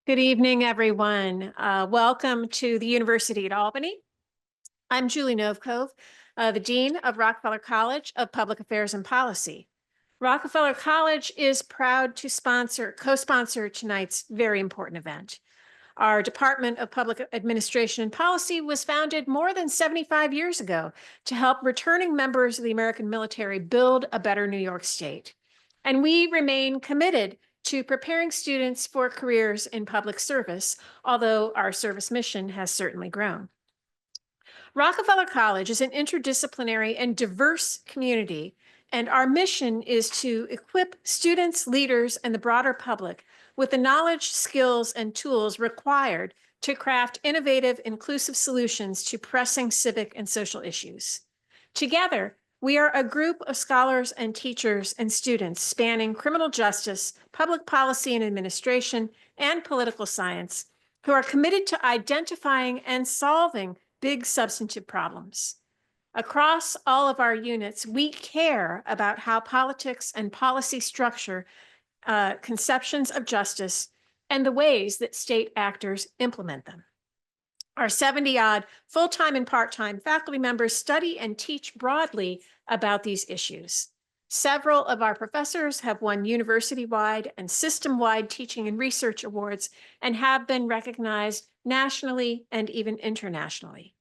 Good evening, everyone. Welcome to the University at Albany. I'm Julie Novkov, the Dean of Rockefeller College of Public Affairs and Policy. Rockefeller College is proud to co-sponsor tonight's very important event. Our Department of Public Administration and Policy was founded more than 75 years ago to help returning members of the American military build a better New York State. And we remain committed to preparing students for careers in public service, although our service mission has certainly grown. Rockefeller College is an interdisciplinary and diverse community, and our mission is to equip students, leaders, and the broader public with the knowledge, skills, and tools required to craft innovative, inclusive solutions to pressing civic and social issues. Together, we are a group of scholars and teachers and students spanning criminal justice, public policy and administration, and political science who are committed to identifying and solving big substantive problems. Across all of our units, we care about how politics and policy structure conceptions of justice and the ways that state actors implement them. Our 70-odd full-time and part-time faculty members study and teach broadly about these issues. Several of our professors have won university-wide and system-wide teaching and research awards and have been recognized nationally and even internationally.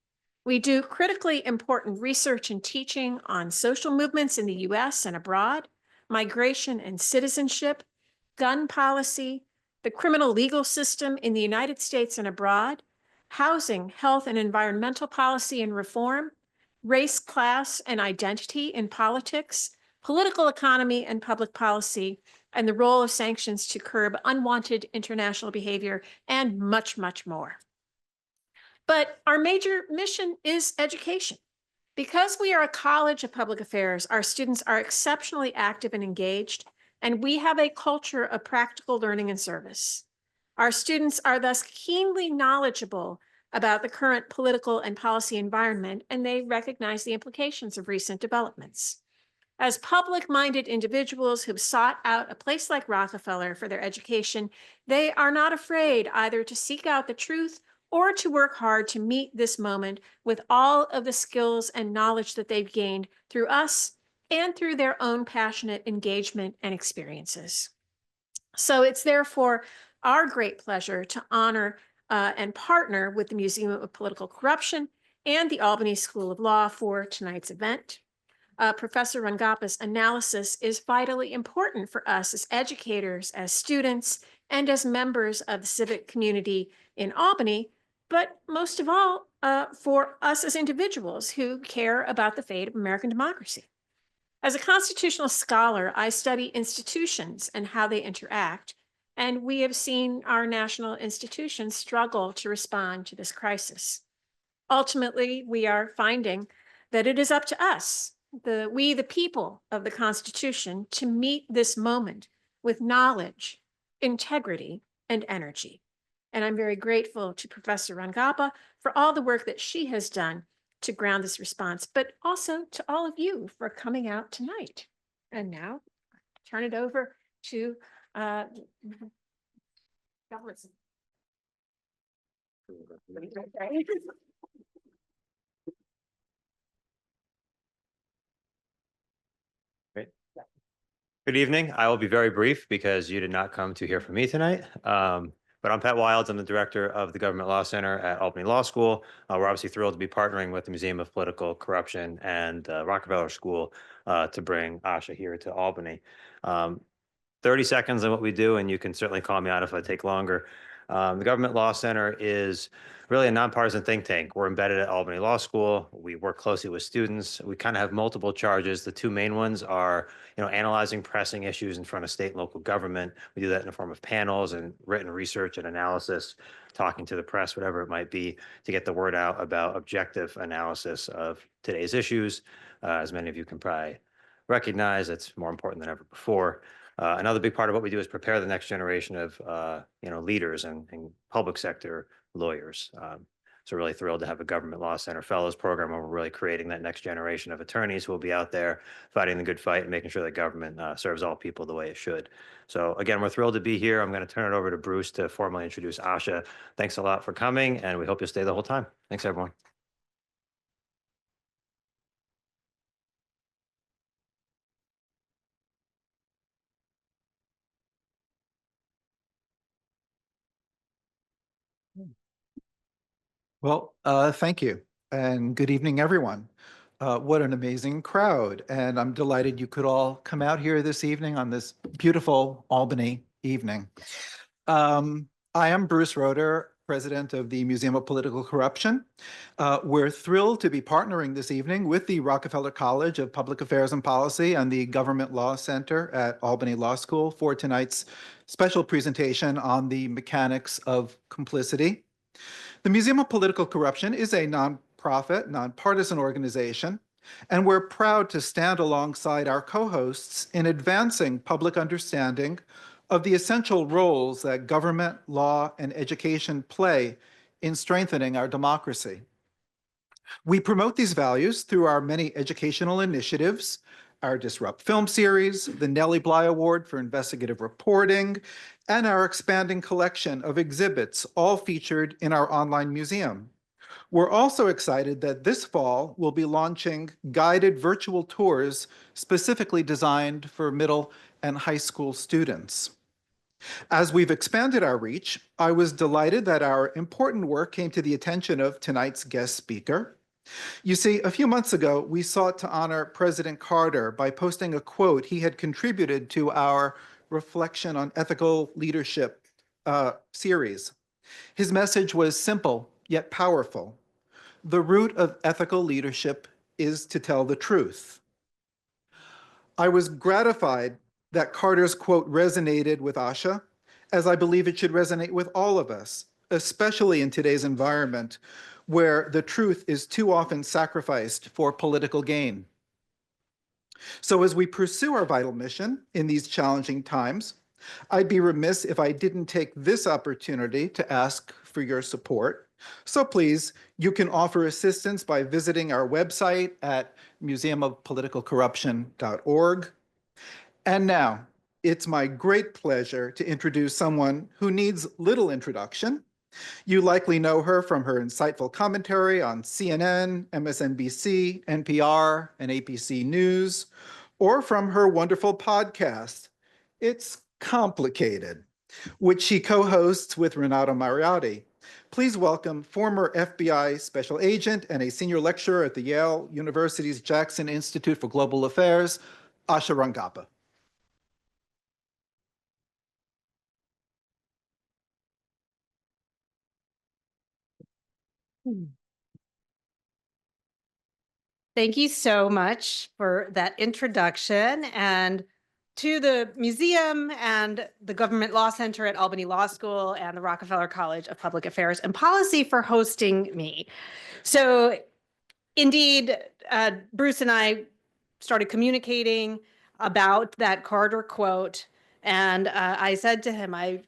We do critically important research and teaching on social movements in the US and abroad, migration and citizenship, gun policy, the criminal legal system in the United States and abroad, housing, health, and environmental policy and reform, race, class, and identity in politics, political economy and public policy, and the role of sanctions to curb unwanted international behavior, and much, much more. But our major mission is education. Because we are a college of public affairs, our students are exceptionally active and engaged, and we have a culture of practical learning and service. Our students are thus keenly knowledgeable about the current political and policy environment, and they recognize the implications of recent developments. As public-minded individuals who've sought out a place like Rockefeller for their education, they are not afraid either to seek out the truth or to work hard to meet this moment with all of the skills and knowledge that they've gained through us and through their own passionate engagement and experiences. So it's therefore our great pleasure to honor and partner with the Museum of Political Corruption and the Albany School of Law for tonight's event. Professor Rangappa's analysis is vitally important for us as educators, as students, and as members of the civic community in Albany, but most of all, for us as individuals who care about the fate of American democracy. As a constitutional scholar, I study institutions and how they interact, and we have seen our national institutions struggle to respond to this crisis. Ultimately, we are finding that it is up to us, we the people of the Constitution, to meet this moment with knowledge, integrity, and energy. And I'm very grateful to Professor Rangappa for all the work that she has done to ground this response, but also to all of you for coming out tonight. And now, turn it over to Great. Good evening. I will be very brief because you did not come to hear from me tonight. But I'm Pat Wilds. I'm the director of the Government Law Center at Albany Law School. We're obviously thrilled to be partnering with the Museum of Political Corruption and Rockefeller School to bring Asha here to Albany. 30 seconds on what we do, and you can certainly call me out if I take longer. The Government Law Center is really a nonpartisan think tank. We're embedded at Albany Law School. We work closely with students. We kind of have multiple charges. The two main ones are, analyzing pressing issues in front of state and local government. We do that in the form of panels and written research and analysis, talking to the press, whatever it might be, to get the word out about objective analysis of today's issues. As many of you can probably recognize, it's more important than ever before. Another big part of what we do is prepare the next generation of leaders and public sector lawyers. So really thrilled to have a Government Law Center Fellows Program where we're really creating that next generation of attorneys who will be out there fighting the good fight and making sure that government serves all people the way it should. So again, we're thrilled to be here. I'm going to turn it over to Bruce to formally introduce Asha. Thanks a lot for coming, and we hope you'll stay the whole time. Thanks, everyone. Well, thank you, and good evening, everyone. What an amazing crowd, and I'm delighted you could all come out here this evening on this beautiful Albany evening. I am Bruce Roeder, president of the Museum of Political Corruption. We're thrilled to be partnering this evening with the Rockefeller College of Public Affairs and Policy and the Government Law Center at Albany Law School for tonight's special presentation on the mechanics of complicity. The Museum of Political Corruption is a nonprofit, nonpartisan organization, and we're proud to stand alongside our co-hosts in advancing public understanding of the essential roles that government, law, and education play in strengthening our democracy. We promote these values through our many educational initiatives, our Disrupt film series, the Nellie Bly Award for Investigative Reporting, and our expanding collection of exhibits, all featured in our online museum. We're also excited that this fall we'll be launching guided virtual tours specifically designed for middle and high school students. As we've expanded our reach, I was delighted that our important work came to the attention of tonight's guest speaker. You see, a few months ago, we sought to honor President Carter by posting a quote he had contributed to our Reflection on Ethical Leadership series. His message was simple yet powerful. The root of ethical leadership is to tell the truth. I was gratified that Carter's quote resonated with Asha, as I believe it should resonate with all of us, especially in today's environment, where the truth is too often sacrificed for political gain. So as we pursue our vital mission in these challenging times, I'd be remiss if I didn't take this opportunity to ask for your support. So please, you can offer assistance by visiting our website at museumofpoliticalcorruption.org. And now, it's my great pleasure to introduce someone who needs little introduction. You likely know her from her insightful commentary on CNN, MSNBC, NPR, and APC News, or from her wonderful podcast, It's Complicated, which she co-hosts with Renato Mariotti. Please welcome former FBI special agent and a senior lecturer at the Yale University's Jackson Institute for Global Affairs, Asha Rangappa. Thank you so much for that introduction, and to the museum and the Government Law Center at Albany Law School and the Rockefeller College of Public Affairs and Policy for hosting me. So indeed, Bruce and I started communicating about that Carter quote, and I said to him, I've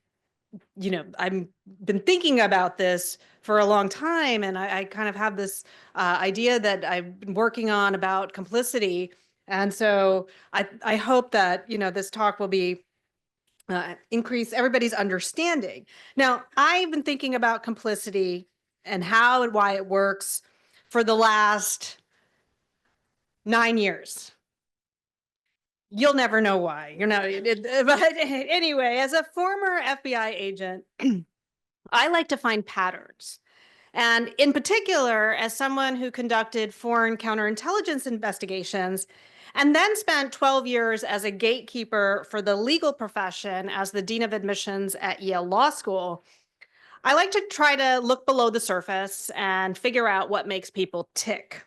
been thinking about this for a long time, and I kind of have this idea that I've been working on about complicity. And so I hope that, this talk will be increase everybody's understanding. Now, I've been thinking about complicity and how and why it works for the last 9 years. You'll never know why, but anyway, as a former FBI agent, I like to find patterns. And in particular, as someone who conducted foreign counterintelligence investigations and then spent 12 years as a gatekeeper for the legal profession as the Dean of Admissions at Yale Law School, I like to try to look below the surface and figure out what makes people tick.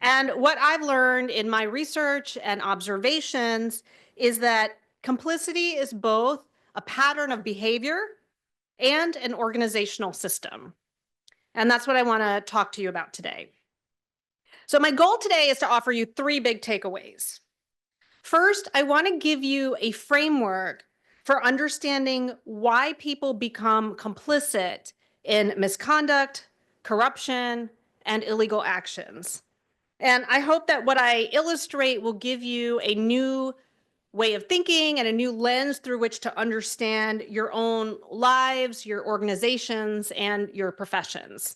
And what I've learned in my research and observations is that complicity is both a pattern of behavior and an organizational system. And that's what I want to talk to you about today. So my goal today is to offer you 3 big takeaways. First, I want to give you a framework for understanding why people become complicit in misconduct, corruption, and illegal actions. And I hope that what I illustrate will give you a new way of thinking and a new lens through which to understand your own lives, your organizations, and your professions.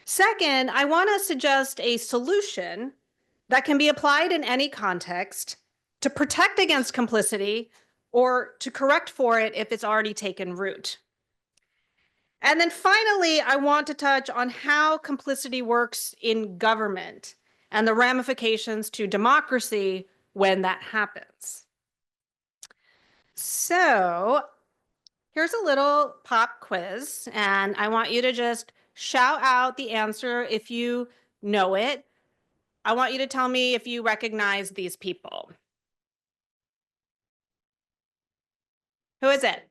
Second, I want to suggest a solution that can be applied in any context to protect against complicity or to correct for it if it's already taken root. And then finally, I want to touch on how complicity works in government and the ramifications to democracy when that happens. So here's a little pop quiz, and I want you to just shout out the answer if you know it. I want you to tell me if you recognize these people. Who is it?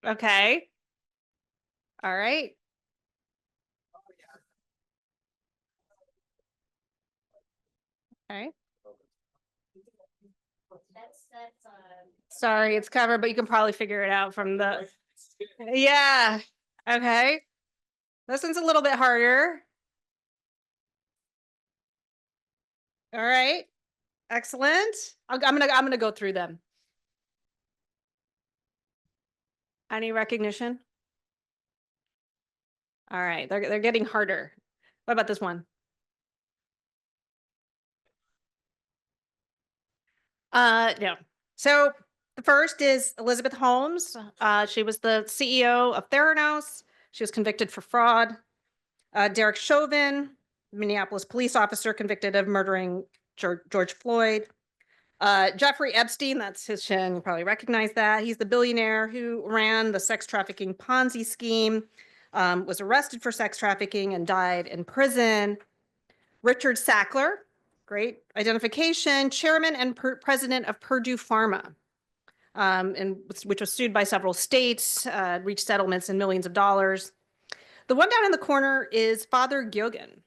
Okay. All right. Okay. Sorry, it's covered, but you can probably figure it out from the, yeah. Okay. This one's a little bit harder. All right. Excellent. I'm gonna go through them. Any recognition? All right, they're getting harder. What about this one? No. So the first is Elizabeth Holmes. She was the CEO of Theranos. She was convicted for fraud. Derek Chauvin, Minneapolis police officer convicted of murdering George Floyd. Jeffrey Epstein, that's his chin, you probably recognize that. He's the billionaire who ran the sex trafficking Ponzi scheme, was arrested for sex trafficking and died in prison. Richard Sackler, great identification, chairman and president of Purdue Pharma, which was sued by several states, reached settlements in millions of dollars. The one down in the corner is Father Giogan,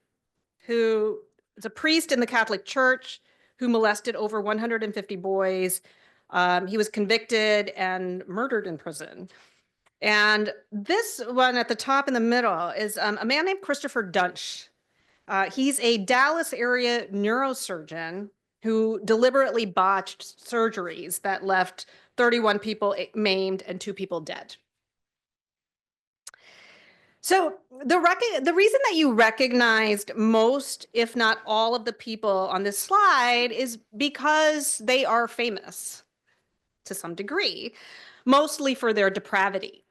who is a priest in the Catholic Church who molested over 150 boys. He was convicted and murdered in prison. And this one at the top in the middle is a man named Christopher Dunch. He's a Dallas area neurosurgeon who deliberately botched surgeries that left 31 people maimed and 2 people dead. So the reason that you recognized most, if not all of the people on this slide is because they are famous to some degree, mostly for their depravity.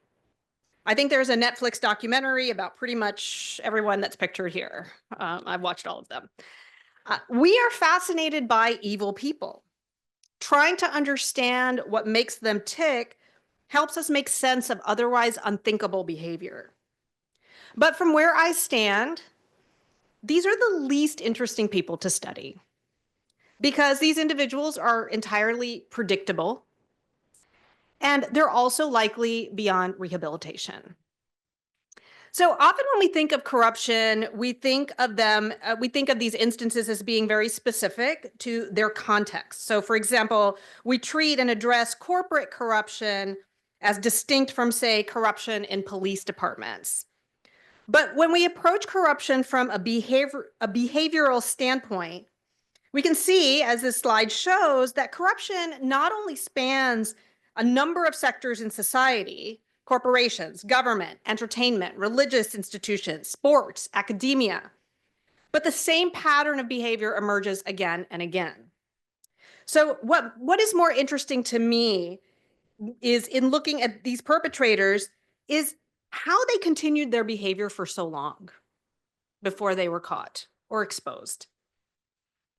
I think there's a Netflix documentary about pretty much everyone that's pictured here. I've watched all of them. We are fascinated by evil people. Trying to understand what makes them tick helps us make sense of otherwise unthinkable behavior. But from where I stand, these are the least interesting people to study because these individuals are entirely predictable and they're also likely beyond rehabilitation. So often when we think of corruption, we think of these instances as being very specific to their context. So for example, we treat and address corporate corruption as distinct from, say, corruption in police departments. But when we approach corruption from a behavioral standpoint, we can see, as this slide shows, that corruption not only spans a number of sectors in society, corporations, government, entertainment, religious institutions, sports, academia, but the same pattern of behavior emerges again and again. So what is more interesting to me is in looking at these perpetrators is how they continued their behavior for so long before they were caught or exposed.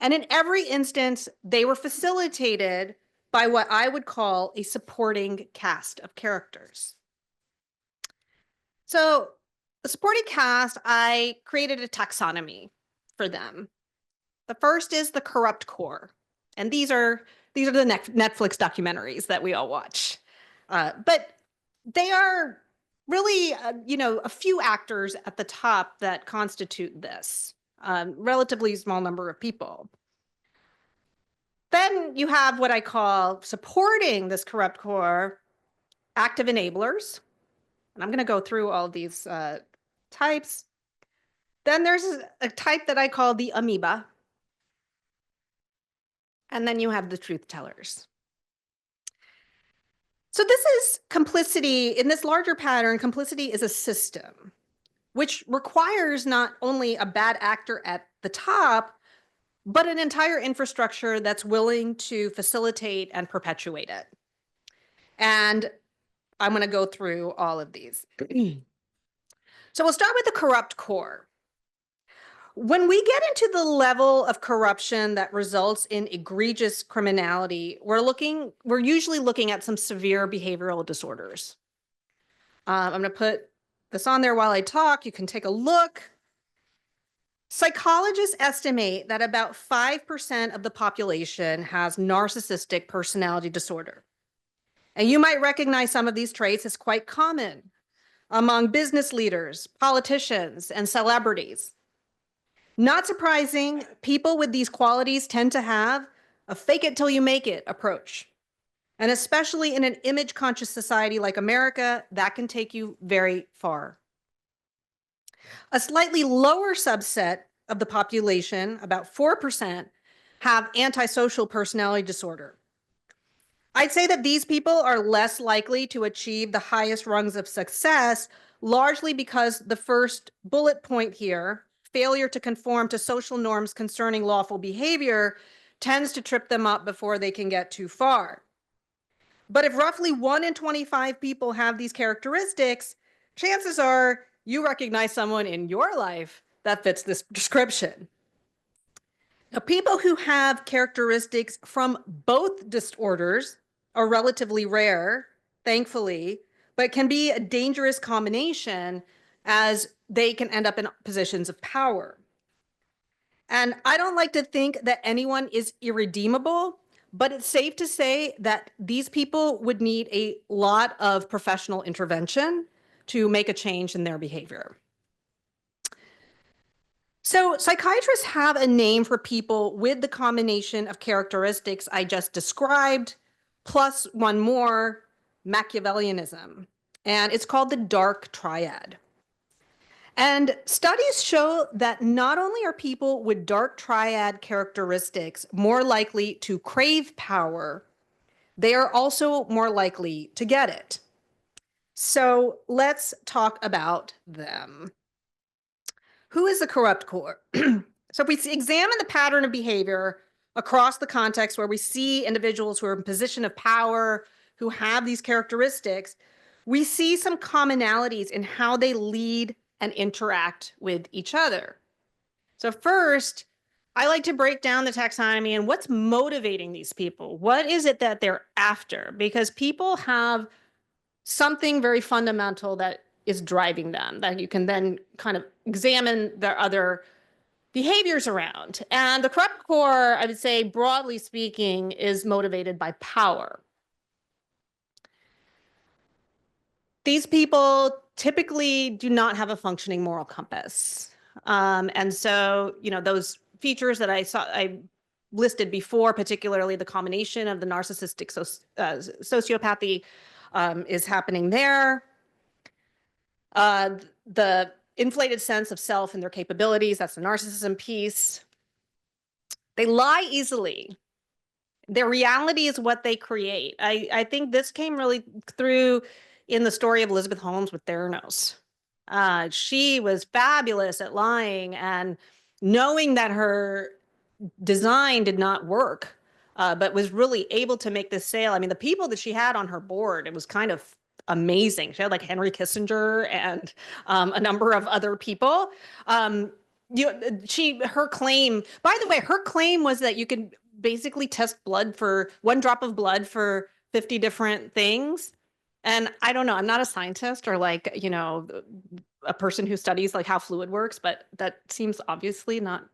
And in every instance, they were facilitated by what I would call a supporting cast of characters. So the supporting cast, I created a taxonomy for them. The first is the corrupt core. And these are the Netflix documentaries that we all watch. But they are really, a few actors at the top that constitute this, relatively small number of people. Then you have what I call supporting this corrupt core, active enablers. And I'm going to go through all of these types. Then there's a type that I call the amoeba. And then you have the truth tellers. So this is complicity. In this larger pattern, complicity is a system, which requires not only a bad actor at the top, but an entire infrastructure that's willing to facilitate and perpetuate it. And I'm going to go through all of these. So we'll start with the corrupt core. When we get into the level of corruption that results in egregious criminality, we're usually looking at some severe behavioral disorders. I'm going to put this on there while I talk. You can take a look. Psychologists estimate that about 5% of the population has narcissistic personality disorder. And you might recognize some of these traits as quite common among business leaders, politicians, and celebrities. Not surprising, people with these qualities tend to have a fake it till you make it approach. And especially in an image-conscious society like America, that can take you very far. A slightly lower subset of the population, about 4%, have antisocial personality disorder. I'd say that these people are less likely to achieve the highest rungs of success, largely because the first bullet point here, failure to conform to social norms concerning lawful behavior, tends to trip them up before they can get too far. But if roughly 1 in 25 people have these characteristics, chances are you recognize someone in your life that fits this description. Now, people who have characteristics from both disorders are relatively rare, thankfully, but can be a dangerous combination as they can end up in positions of power. And I don't like to think that anyone is irredeemable, but it's safe to say that these people would need a lot of professional intervention to make a change in their behavior. So psychiatrists have a name for people with the combination of characteristics I just described, plus one more, Machiavellianism. And it's called the dark triad. And studies show that not only are people with dark triad characteristics more likely to crave power, they are also more likely to get it. So let's talk about them. Who is the corrupt core? So if we examine the pattern of behavior across the context where we see individuals who are in position of power, who have these characteristics, we see some commonalities in how they lead and interact with each other. So first, I like to break down the taxonomy and what's motivating these people. What is it that they're after? Because people have something very fundamental that is driving them that you can then kind of examine their other behaviors around. And the corrupt core, I would say, broadly speaking, is motivated by power. These people typically do not have a functioning moral compass. And so, those features that I listed before, particularly the combination of the narcissistic sociopathy is happening there. The inflated sense of self and their capabilities, that's the narcissism piece. They lie easily. Their reality is what they create. I think this came really through in the story of Elizabeth Holmes with Theranos. She was fabulous at lying and knowing that her design did not work, but was really able to make this sale. I mean, the people that she had on her board, it was kind of amazing. She had like Henry Kissinger and a number of other people. Her claim, by the way, her claim was that you could basically test blood for 1 drop of blood for 50 different things. And I don't know, I'm not a scientist or like, a person who studies like how fluid works, but that seems obviously not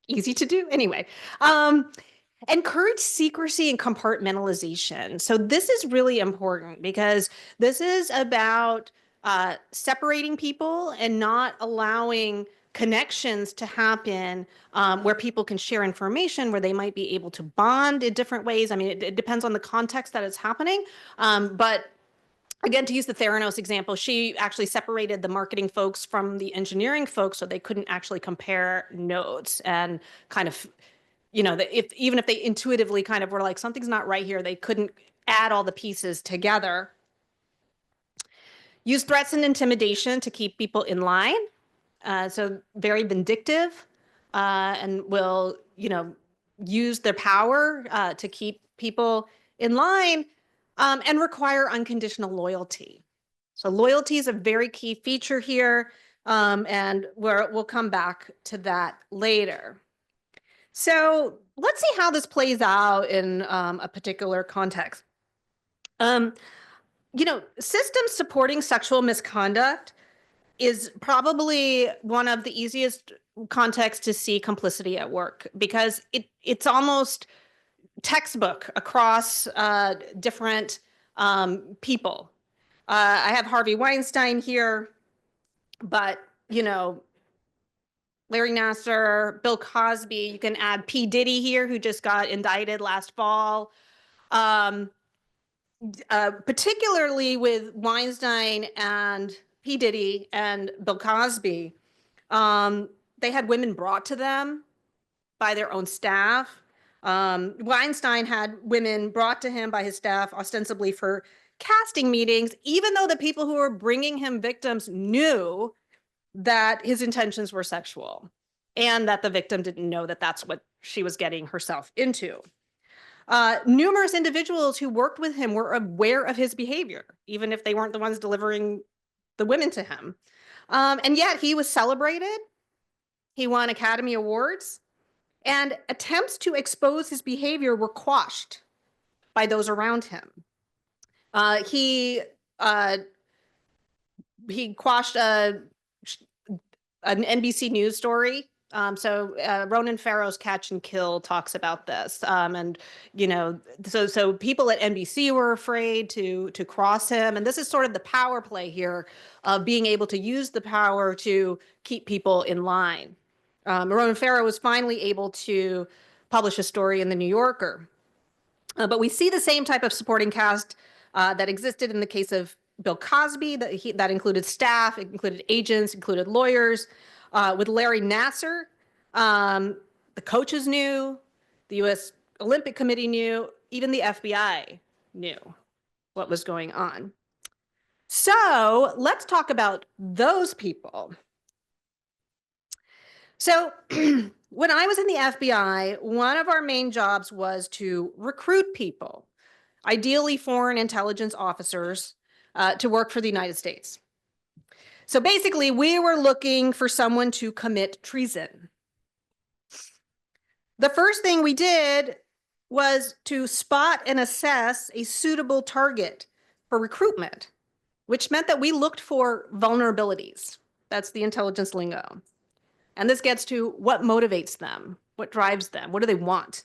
easy to do. Anyway, encourage secrecy and compartmentalization. So this is really important because this is about separating people and not allowing connections to happen where people can share information, where they might be able to bond in different ways. I mean, it depends on the context that it's happening. But Again, to use the Theranos example, she actually separated the marketing folks from the engineering folks so they couldn't actually compare notes and kind of, even if they intuitively kind of were like, something's not right here, they couldn't add all the pieces together. Use threats and intimidation to keep people in line. So very vindictive, and will, use their power to keep people in line, and require unconditional loyalty. So loyalty is a very key feature here, and we'll come back to that later. So let's see how this plays out in a particular context. Systems supporting sexual misconduct is probably one of the easiest contexts to see complicity at work, because it's almost textbook across different people. I have Harvey Weinstein here, but Larry Nassar, Bill Cosby, you can add P. Diddy here, who just got indicted last fall. Particularly with Weinstein and P. Diddy and Bill Cosby, they had women brought to them by their own staff. Weinstein had women brought to him by his staff ostensibly for casting meetings, even though the people who were bringing him victims knew that his intentions were sexual and that the victim didn't know that that's what she was getting herself into. Numerous individuals who worked with him were aware of his behavior, even if they weren't the ones delivering the women to him. And yet he was celebrated. He won Academy Awards, and attempts to expose his behavior were quashed by those around him. He quashed an NBC News story. So Ronan Farrow's Catch and Kill talks about this. And, so people at NBC were afraid to cross him. And this is sort of the power play here of being able to use the power to keep people in line. Ronan Farrow was finally able to publish a story in the New Yorker. But we see the same type of supporting cast that existed in the case of Bill Cosby, that included staff, it included agents, included lawyers. With Larry Nassar, the coaches knew, the U.S. Olympic Committee knew, even the FBI knew what was going on. So let's talk about those people. So when I was in the FBI, one of our main jobs was to recruit people, ideally foreign intelligence officers, to work for the United States. So basically, we were looking for someone to commit treason. The first thing we did was to spot and assess a suitable target for recruitment, which meant that we looked for vulnerabilities. That's the intelligence lingo. And this gets to what motivates them, what drives them, what do they want?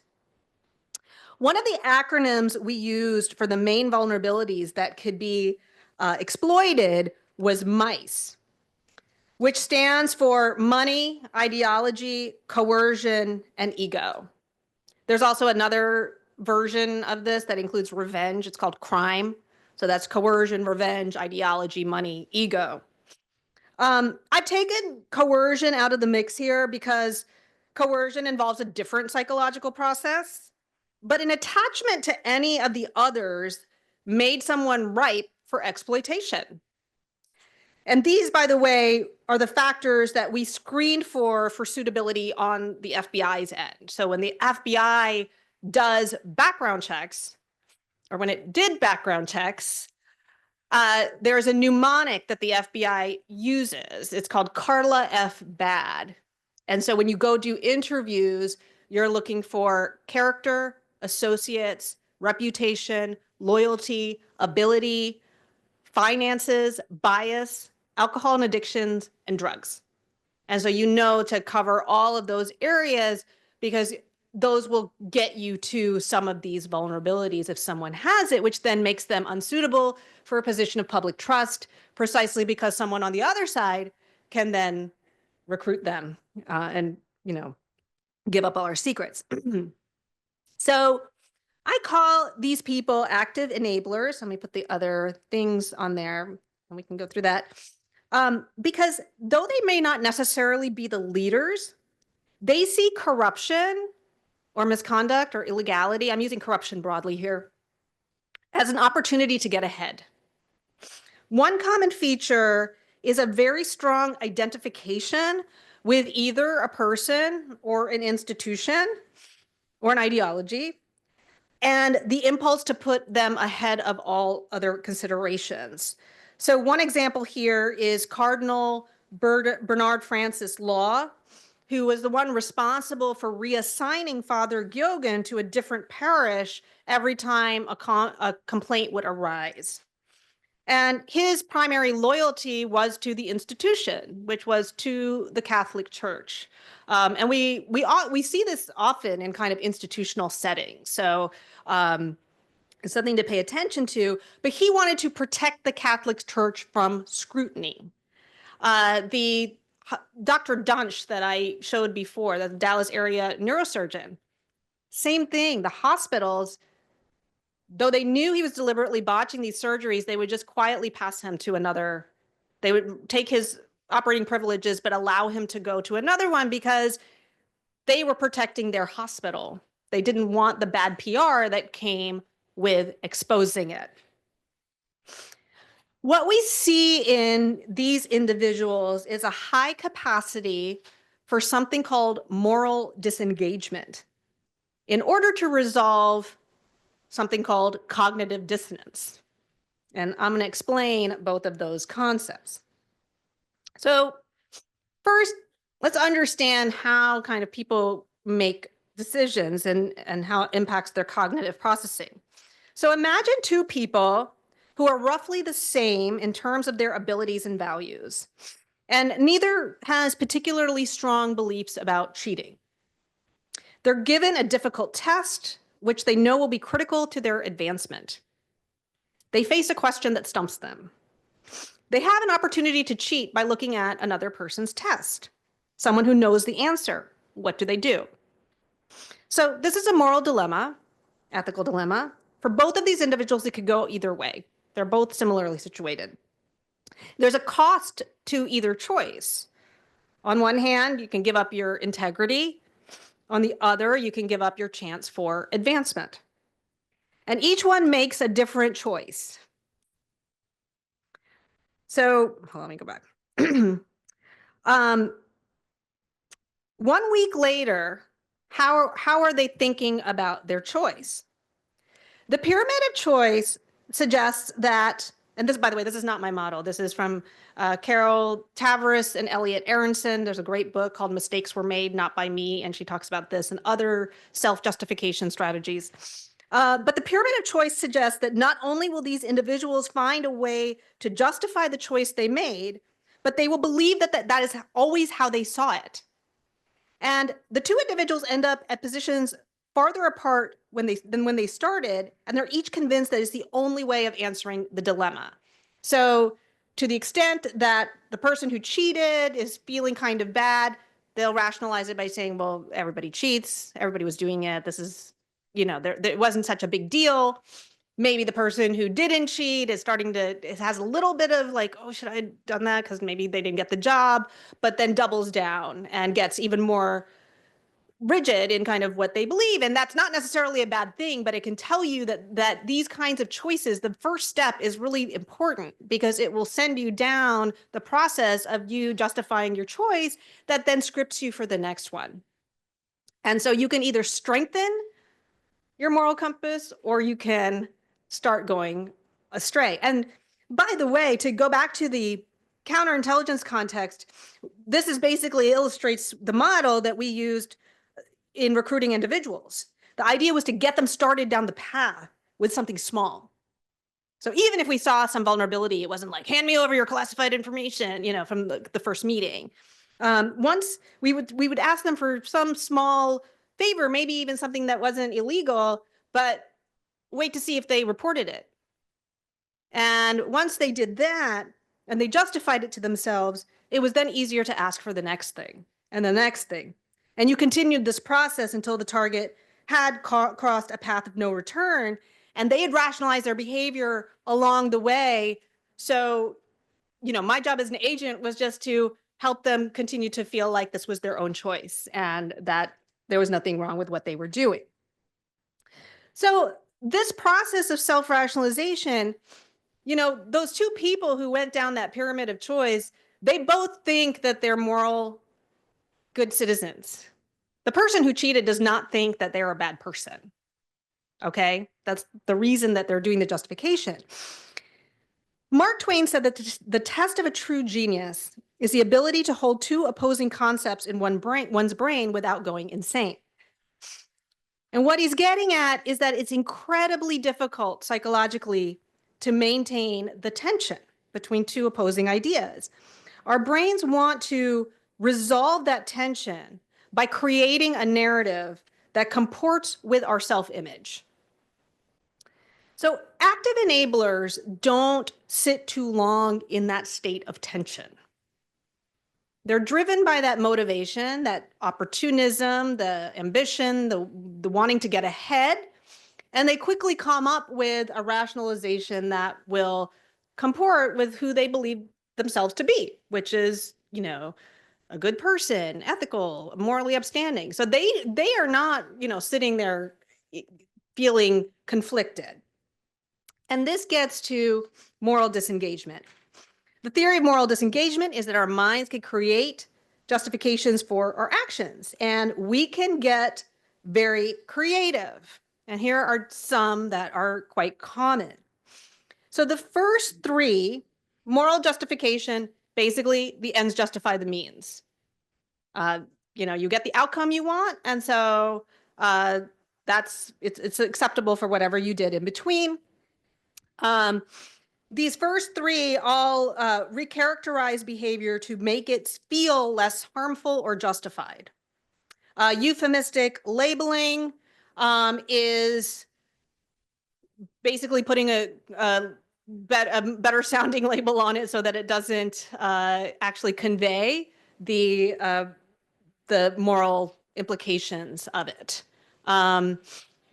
One of the acronyms we used for the main vulnerabilities that could be exploited was MICE, which stands for money, ideology, coercion, and ego. There's also another version of this that includes revenge. It's called crime. So that's coercion, revenge, ideology, money, ego. I've taken coercion out of the mix here because coercion involves a different psychological process, but an attachment to any of the others made someone ripe for exploitation. And these, by the way, are the factors that we screened for suitability on the FBI's end. So when the FBI does background checks, or when it did background checks, there's a mnemonic that the FBI uses. It's called Carla F. Bad. And so when you go do interviews, you're looking for character, associates, reputation, loyalty, ability, finances, bias, alcohol and addictions, and drugs. And so you know to cover all of those areas because those will get you to some of these vulnerabilities if someone has it, which then makes them unsuitable for a position of public trust, precisely because someone on the other side can then recruit them and, give up all our secrets. So I call these people active enablers. Let me put the other things on there and we can go through that. Because though they may not necessarily be the leaders, they see corruption or misconduct or illegality, I'm using corruption broadly here, as an opportunity to get ahead. One common feature is a very strong identification with either a person or an institution or an ideology, and the impulse to put them ahead of all other considerations. So one example here is Cardinal Bernard Francis Law, who was the one responsible for reassigning Father Giogan to a different parish every time a complaint would arise. And his primary loyalty was to the institution, which was to the Catholic Church. And we see this often in kind of institutional settings. So it's something to pay attention to, but he wanted to protect the Catholic Church from scrutiny. The Dr. Dunch that I showed before, the Dallas area neurosurgeon, same thing. The hospitals, though they knew he was deliberately botching these surgeries, they would just quietly pass him to another. They would take his operating privileges, but allow him to go to another one because they were protecting their hospital. They didn't want the bad PR that came with exposing it. What we see in these individuals is a high capacity for something called moral disengagement in order to resolve something called cognitive dissonance. And I'm going to explain both of those concepts. So first, let's understand how kind of people make decisions and how it impacts their cognitive processing. So imagine two people who are roughly the same in terms of their abilities and values, and neither has particularly strong beliefs about cheating. They're given a difficult test, which they know will be critical to their advancement. They face a question that stumps them. They have an opportunity to cheat by looking at another person's test. Someone who knows the answer. What do they do? So this is a moral dilemma, ethical dilemma. For both of these individuals, it could go either way. They're both similarly situated. There's a cost to either choice. On one hand, you can give up your integrity. On the other, you can give up your chance for advancement. And each one makes a different choice. So, let me go back. 1 week later, how are they thinking about their choice? The pyramid of choice suggests that, and this, by the way, this is not my model. This is from Carol Tavares and Elliot Aronson. There's a great book called Mistakes Were Made, Not by Me, and she talks about this and other self-justification strategies. But the pyramid of choice suggests that not only will these individuals find a way to justify the choice they made, but they will believe that is always how they saw it. And the two individuals end up at positions farther apart than when they started, and they're each convinced that it's the only way of answering the dilemma. So to the extent that the person who cheated is feeling kind of bad, they'll rationalize it by saying, well, everybody cheats, everybody was doing it, this is, it wasn't such a big deal. Maybe the person who didn't cheat is it has a little bit of like, oh, should I have done that? Because maybe they didn't get the job, but then doubles down and gets even more rigid in kind of what they believe. And that's not necessarily a bad thing, but it can tell you that these kinds of choices, the first step is really important because it will send you down the process of you justifying your choice that then scripts you for the next one. And so you can either strengthen your moral compass or you can start going astray. And by the way, to go back to the counterintelligence context, this is basically illustrates the model that we used in recruiting individuals. The idea was to get them started down the path with something small. So even if we saw some vulnerability, it wasn't like, hand me over your classified information, from the first meeting. Once we would ask them for some small favor, maybe even something that wasn't illegal, but wait to see if they reported it. And once they did that, and they justified it to themselves, it was then easier to ask for the next thing and the next thing. And you continued this process until the target had crossed a path of no return, and they had rationalized their behavior along the way. So, my job as an agent was just to help them continue to feel like this was their own choice and that there was nothing wrong with what they were doing. So this process of self-rationalization, those two people who went down that pyramid of choice, they both think that they're moral, good citizens. The person who cheated does not think that they're a bad person. Okay? That's the reason that they're doing the justification. Mark Twain said that the test of a true genius is the ability to hold two opposing concepts in one's brain without going insane. And what he's getting at is that it's incredibly difficult psychologically to maintain the tension between two opposing ideas. Our brains want to resolve that tension by creating a narrative that comports with our self-image. So active enablers don't sit too long in that state of tension. They're driven by that motivation, that opportunism, the ambition, the wanting to get ahead, and they quickly come up with a rationalization that will comport with who they believe themselves to be, which is, a good person, ethical, morally upstanding. So they are not, sitting there feeling conflicted. And this gets to moral disengagement. The theory of moral disengagement is that our minds can create justifications for our actions, and we can get very creative. And here are some that are quite common. So the first three, moral justification, basically the ends justify the means. You get the outcome you want, and so it's acceptable for whatever you did in between. These first three all recharacterize behavior to make it feel less harmful or justified. Euphemistic labeling is basically putting a better sounding label on it so that it doesn't actually convey the moral implications of it.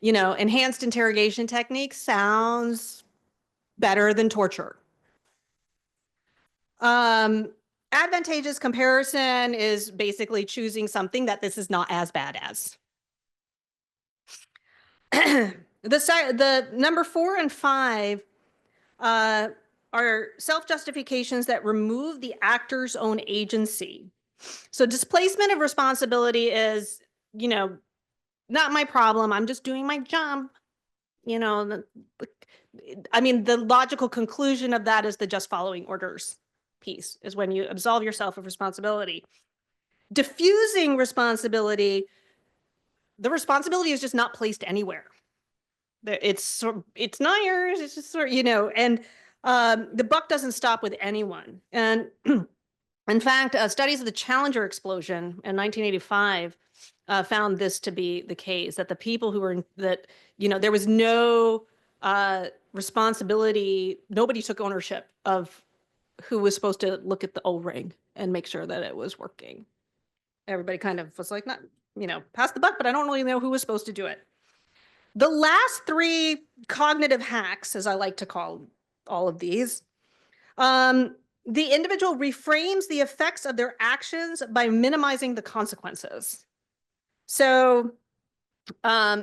Enhanced interrogation techniques sounds better than torture. Advantageous comparison is basically choosing something that this is not as bad as. The number 4 and 5 are self-justifications that remove the actor's own agency. So displacement of responsibility is, not my problem. I'm just doing my job. The logical conclusion of that is the just following orders piece, is when you absolve yourself of responsibility. Diffusing responsibility, the responsibility is just not placed anywhere. It's not yours. It's just and the buck doesn't stop with anyone. And in fact, studies of the Challenger explosion in 1985 found this to be the case, that the people who were there was no responsibility. Nobody took ownership of who was supposed to look at the O-ring and make sure that it was working. Everybody kind of was like, not, pass the buck, but I don't really know who was supposed to do it. The last 3 cognitive hacks, as I like to call all of these, the individual reframes the effects of their actions by minimizing the consequences. So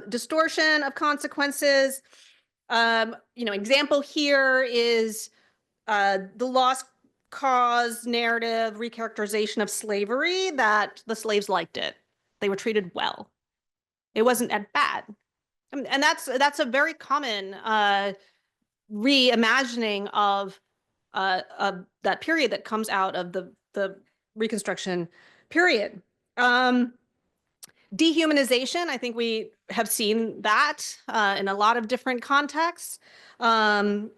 distortion of consequences. Example here is the lost cause narrative recharacterization of slavery, that the slaves liked it. They were treated well. It wasn't that bad. And that's a very common reimagining of that period that comes out of the Reconstruction period. Dehumanization, I think we have seen that in a lot of different contexts. Rwanda,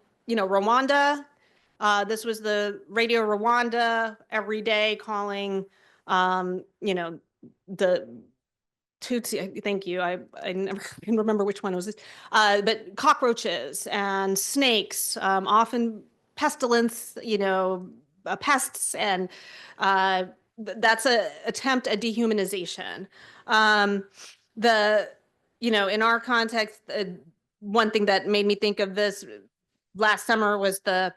this was the Radio Rwanda every day calling, the Tutsi, thank you. I never can remember which one it was, but cockroaches and snakes, often pestilence, pests, and that's an attempt at dehumanization. The you know, in our context, one thing that made me think of this last summer was the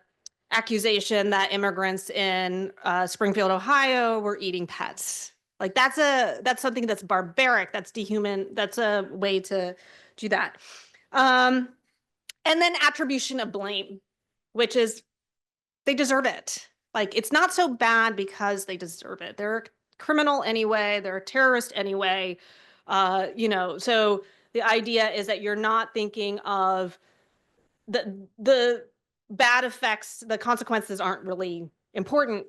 accusation that immigrants in Springfield, Ohio were eating pets. Like that's something that's barbaric, that's dehuman, that's a way to do that. And then attribution of blame, which is they deserve it. Like it's not so bad because they deserve it. They're a criminal anyway, they're a terrorist anyway. You know, so the idea is that you're not thinking of the bad effects, the consequences aren't really important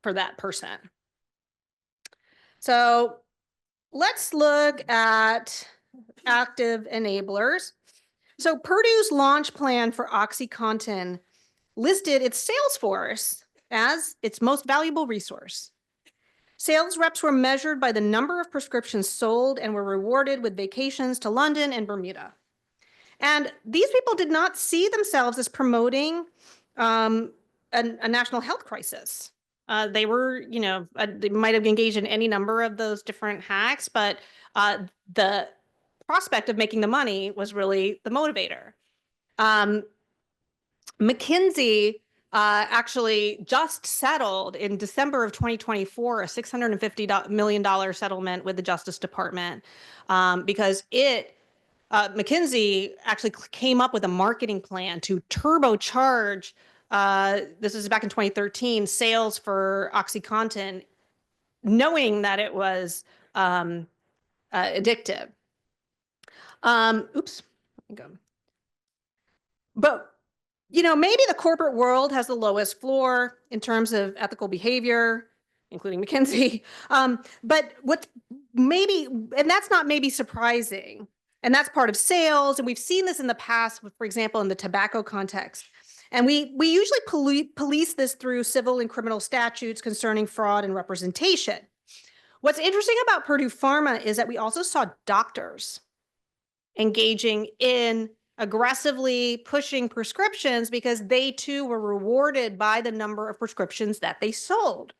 for that person. So let's look at active enablers. So Purdue's launch plan for OxyContin listed its sales force as its most valuable resource. Sales reps were measured by the number of prescriptions sold and were rewarded with vacations to London and Bermuda. And these people did not see themselves as promoting a national health crisis. They were, you know, they might have engaged in any number of those different hacks, but the prospect of making the money was really the motivator. McKinsey actually just settled in December of 2024 a $650 million settlement with the Justice Department because McKinsey actually came up with a marketing plan to turbocharge, this is back in 2013, sales for OxyContin, knowing that it was addictive. Oops, let me go. But, you know, maybe the corporate world has the lowest floor in terms of ethical behavior, including McKinsey. But what maybe, and that's not maybe surprising, and that's part of sales. And we've seen this in the past, for example, in the tobacco context. And we usually police this through civil and criminal statutes concerning fraud and representation. What's interesting about Purdue Pharma is that we also saw doctors engaging in aggressively pushing prescriptions because they too were rewarded by the number of prescriptions that they sold.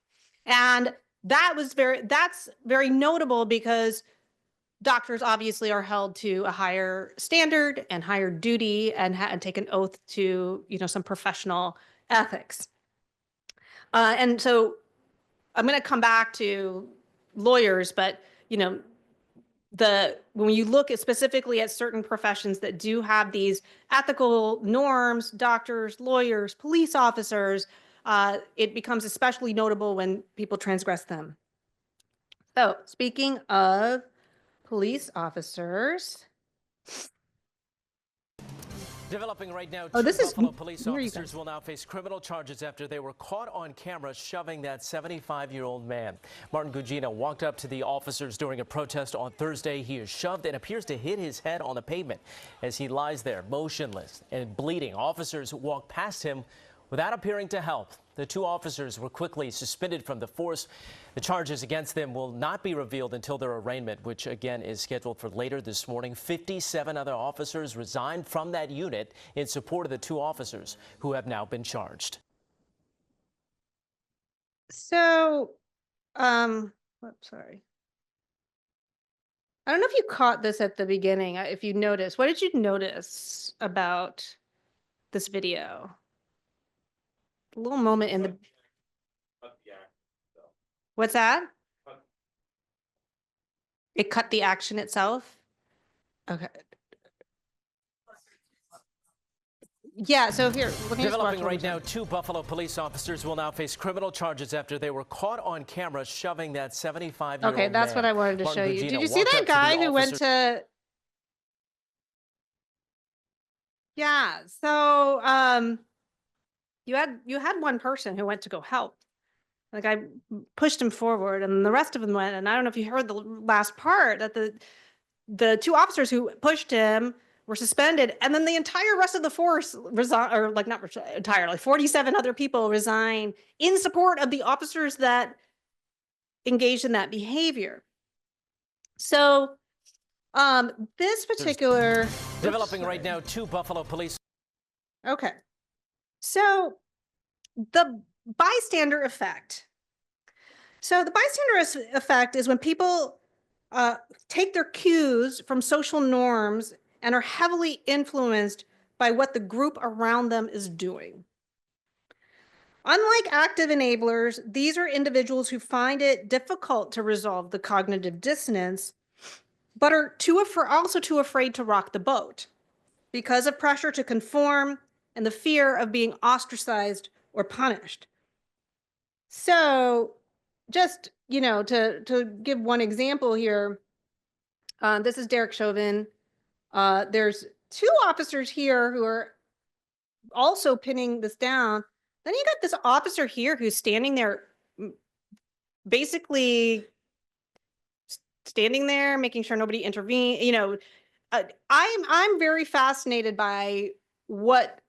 And that's very notable because doctors obviously are held to a higher standard and higher duty and take an oath to, you know, some professional ethics. And so I'm going to come back to lawyers, but, you know, when you look at specifically at certain professions that do have these ethical norms, doctors, lawyers, police officers, it becomes especially notable when people transgress them. So speaking of police officers. Developing right now, Oh, two this is Buffalo police where are you officers guys? will now face criminal charges after they were caught on camera shoving that 75-year-old man. Martin Gugino walked up to the officers during a protest on Thursday. He is shoved and appears to hit his head on the pavement as he lies there motionless and bleeding. Officers walk past him without appearing to help. The two officers were quickly suspended from the force. The charges against them will not be revealed until their arraignment, which again is scheduled for later this morning. 57 other officers resigned from that unit in support of the two officers who have now been charged. So, sorry. I don't know if you caught this at the beginning, if you noticed. What did you notice about this video? A little moment in the... What's that? It cut the action itself? Okay. Yeah, so here, let me just watch Developing what right we're now, saying. two Buffalo police officers will now face criminal charges after they were caught on camera shoving that 75-year-old man. Okay, that's what I wanted to Martin show you. Gugino Did you see walked that up to guy the who went officer- to... Yeah, so you had one person who went to go help. Like I pushed him forward and the rest of them went, and I don't know if you heard the last part that the two officers who pushed him were suspended, and then the entire rest of the force resigned, or like not entirely, 47 other people resigned in support of the officers that engaged in that behavior. So this particular Developing right now, two Buffalo police. Okay. So the bystander effect. So the bystander effect is when people take their cues from social norms and are heavily influenced by what the group around them is doing. Unlike active enablers, these are individuals who find it difficult to resolve the cognitive dissonance, but are also too afraid to rock the boat because of pressure to conform and the fear of being ostracized or punished. So just, to give one example here, this is Derek Chauvin. There's two officers here who are also pinning this down. Then you got this officer here who's standing there, basically standing there, making sure nobody intervenes. I'm very fascinated by what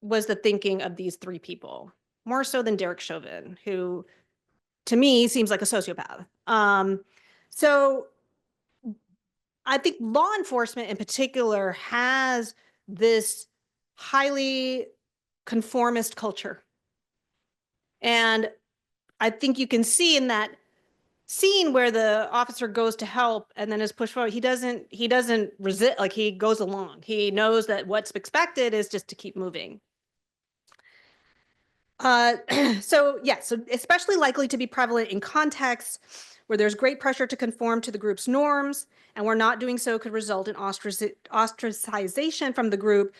was the thinking of these three people, more so than Derek Chauvin, who to me seems like a sociopath. So I think law enforcement in particular has this highly conformist culture. And I think you can see in that scene where the officer goes to help and then is pushed forward, he doesn't resist, like he goes along. He knows that what's expected is just to keep moving. So especially likely to be prevalent in contexts where there's great pressure to conform to the group's norms, and where not doing so could result in ostracization from the group.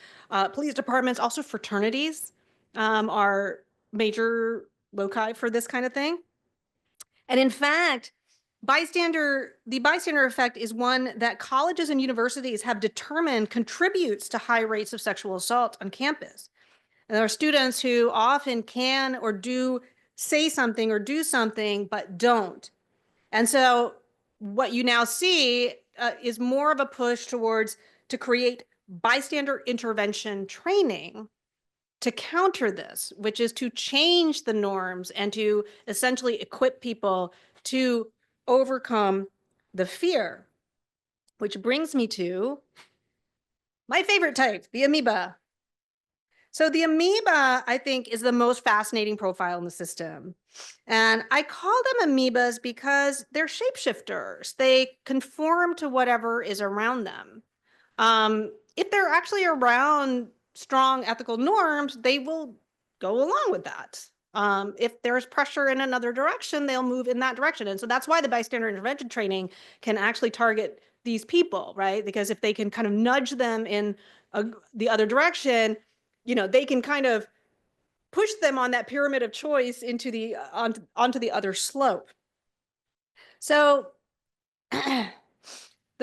Police departments, also fraternities, are major loci for this kind of thing. And in fact, the bystander effect is one that colleges and universities have determined contributes to high rates of sexual assault on campus. And there are students who often can or do say something or do something, but don't. And so what you now see is more of a push to create bystander intervention training to counter this, which is to change the norms and to essentially equip people to overcome the fear. Which brings me to my favorite type, the amoeba. So the amoeba, I think, is the most fascinating profile in the system. And I call them amoebas because they're shapeshifters. They conform to whatever is around them. If they're actually around strong ethical norms, they will go along with that. If there's pressure in another direction, they'll move in that direction. And so that's why the bystander intervention training can actually target these people, right? Because if they can kind of nudge them in the other direction, they can kind of push them on that pyramid of choice into onto the other slope. So the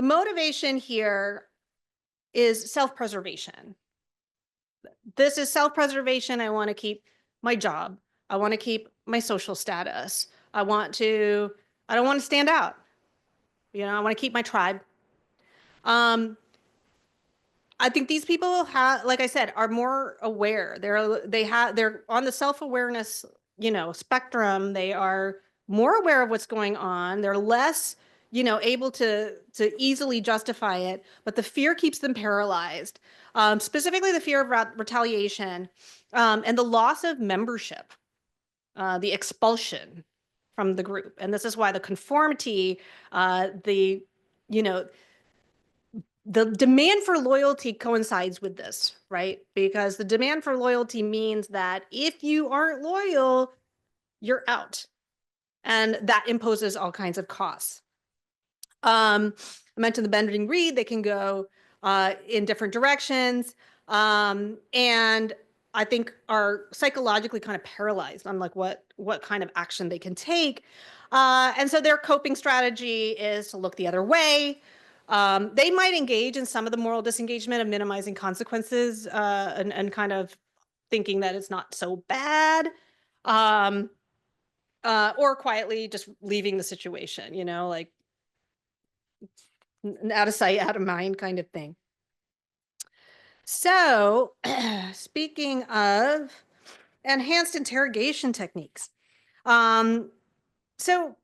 motivation here is self-preservation. This is self-preservation. I want to keep my job. I want to keep my social status. I don't want to stand out. I want to keep my tribe. I think these people like I said, are more aware. They're on the self-awareness, spectrum. They are more aware of what's going on. They're less, able to easily justify it, but the fear keeps them paralyzed. Specifically the fear of retaliation, and the loss of membership, the expulsion from the group. And this is why the conformity, the demand for loyalty coincides with this, right? Because the demand for loyalty means that if you aren't loyal, you're out. And that imposes all kinds of costs. I mentioned the bending reed. They can go in different directions. And I think are psychologically kind of paralyzed on like what kind of action they can take. And so their coping strategy is to look the other way. They might engage in some of the moral disengagement of minimizing consequences, and kind of thinking that it's not so bad, or quietly just leaving the situation, like out of sight, out of mind kind of thing. So speaking of enhanced interrogation techniques, so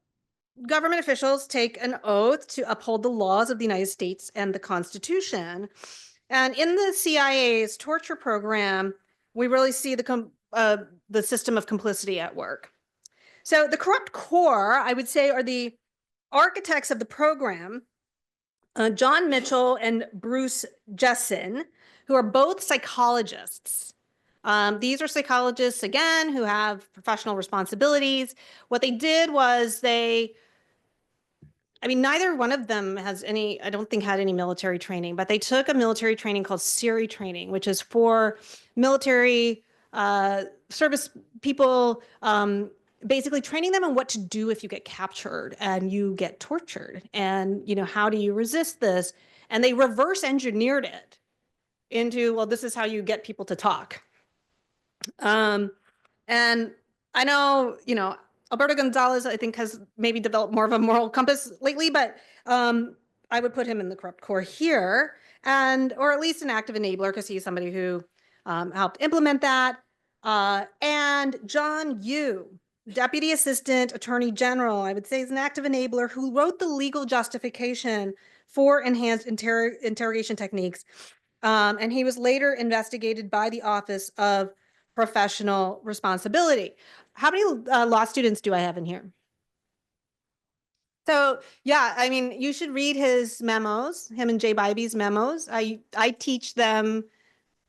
government officials take an oath to uphold the laws of the United States and the Constitution. And in the CIA's torture program, we really see the system of complicity at work. So the corrupt core, I would say, are the architects of the program, John Mitchell and Bruce Jessen, who are both psychologists. These are psychologists, again, who have professional responsibilities. What they did was neither one of them has any, I don't think had any military training, but they took a military training called SERI training, which is for military service people, basically training them on what to do if you get captured and you get tortured, and how do you resist this? And they reverse engineered it into, well, this is how you get people to talk. And I know, Alberto Gonzalez, I think, has maybe developed more of a moral compass lately, but I would put him in the corrupt core here, or at least an active enabler, because he's somebody who helped implement that. And John Yoo, Deputy Assistant Attorney General, I would say, is an active enabler who wrote the legal justification for enhanced interrogation techniques. And he was later investigated by the Office of Professional Responsibility. How many law students do I have in here? So yeah, you should read his memos, him and Jay Bybee's memos. I teach them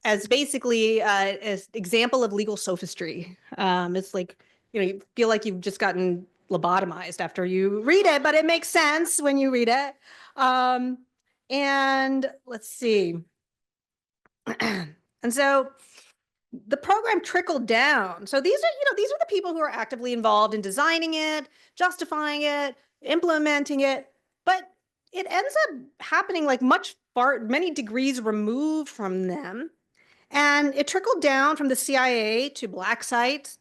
as basically as example of legal sophistry. It's like, you feel like you've just gotten lobotomized after you read it, but it makes sense when you read it. And let's see. And so the program trickled down. So these are the people who are actively involved in designing it, justifying it, implementing it, but it ends up happening like many degrees removed from them. And it trickled down from the CIA to black sites,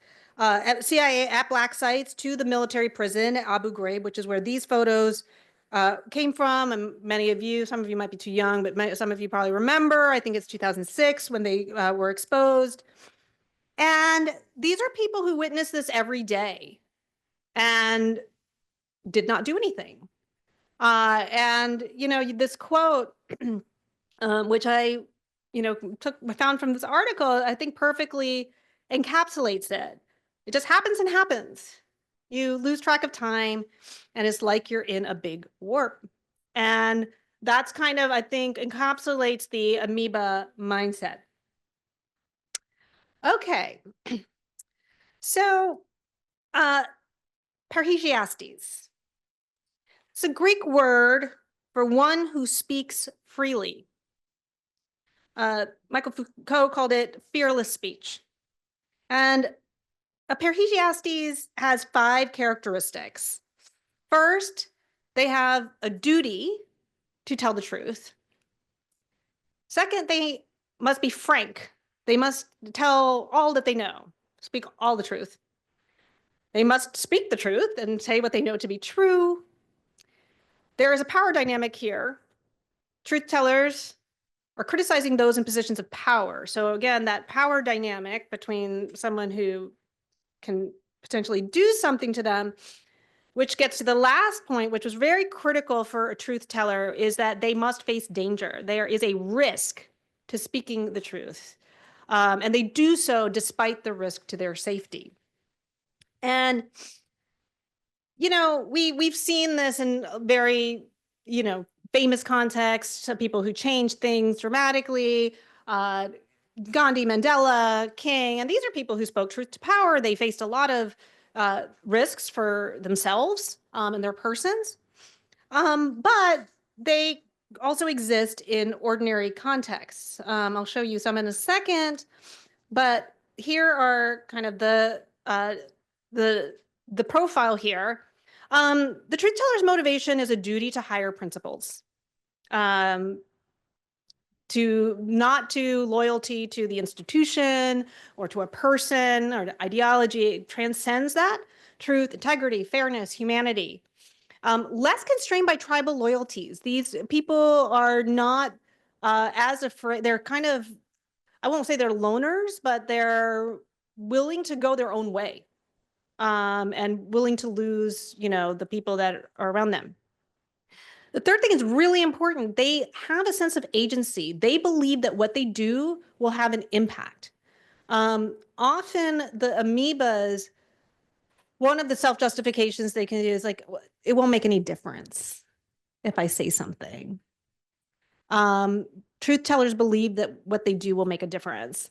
CIA at black sites to the military prison at Abu Ghraib, which is where these photos came from. And some of you might be too young, but some of you probably remember, I think it's 2006 when they were exposed. And these are people who witness this every day and did not do anything. This quote, which I found from this article, I think perfectly encapsulates it. It just happens and happens. You lose track of time, and it's like you're in a big warp. And that's kind of, I think, encapsulates the amoeba mindset. Okay. So, parrhesiastes. It's a Greek word for one who speaks freely. Michael Foucault called it fearless speech. And a parrhesiastes has 5 characteristics. First, they have a duty to tell the truth. Second, they must be frank. They must tell all that they know, speak all the truth. They must speak the truth and say what they know to be true. There is a power dynamic here. Truth tellers are criticizing those in positions of power. So again, that power dynamic between someone who can potentially do something to them, which gets to the last point, which was very critical for a truth teller, is that they must face danger. There is a risk to speaking the truth. And they do so despite the risk to their safety. And, we've seen this in very, famous contexts, people who changed things dramatically, Gandhi, Mandela, King, and these are people who spoke truth to power. They faced a lot of risks for themselves and their persons, but they also exist in ordinary contexts. I'll show you some in a second, but here are kind of the profile here. The truth teller's motivation is a duty to higher principles, not to loyalty to the institution or to a person or to ideology. It transcends that. Truth, integrity, fairness, humanity. Less constrained by tribal loyalties. These people are not as afraid. They're kind of, I won't say they're loners, but they're willing to go their own way. And willing to lose, the people that are around them. The third thing is really important. They have a sense of agency. They believe that what they do will have an impact. Often the amoebas one of the self-justifications they can do is like, it won't make any difference if I say something. Truth tellers believe that what they do will make a difference.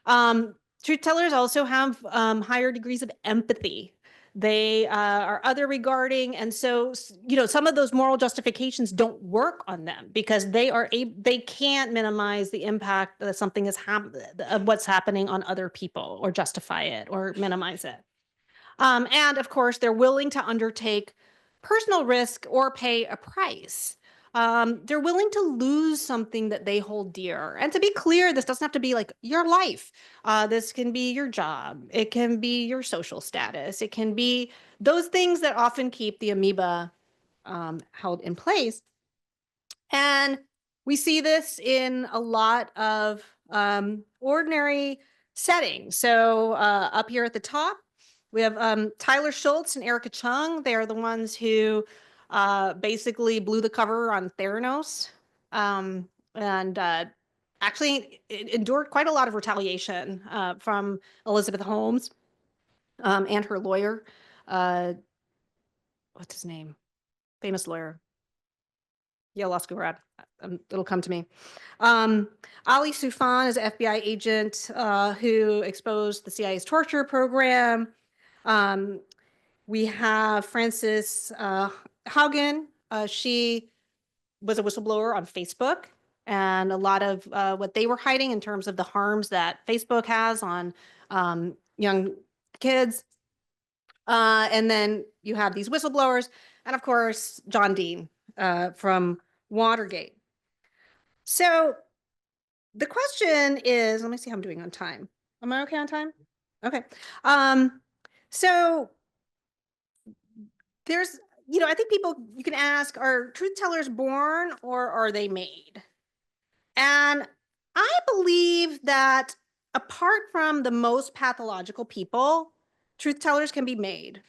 Truth tellers also have higher degrees of empathy. They are other regarding, and so some of those moral justifications don't work on them because they can't minimize the impact that something is of what's happening on other people, or justify it or minimize it. And of course, they're willing to undertake personal risk or pay a price. They're willing to lose something that they hold dear. And to be clear, this doesn't have to be like your life. This can be your job. It can be your social status. It can be those things that often keep the amoeba held in place. And we see this in a lot of ordinary settings. So up here at the top, we have Tyler Schultz and Erica Chung. They are the ones who basically blew the cover on Theranos, and actually endured quite a lot of retaliation from Elizabeth Holmes and her lawyer. What's his name? Famous lawyer. Yale Law School grad. It'll come to me. Ali Soufan is an FBI agent who exposed the CIA's torture program. We have Frances Haugen. She was a whistleblower on Facebook, and a lot of what they were hiding in terms of the harms that Facebook has on young kids. And then you have these whistleblowers, and of course, John Dean from Watergate. So the question is, let me see how I'm doing on time. Am I okay on time? Okay. So there's, I think you can ask, are truth tellers born or are they made? And I believe that apart from the most pathological people, truth tellers can be made.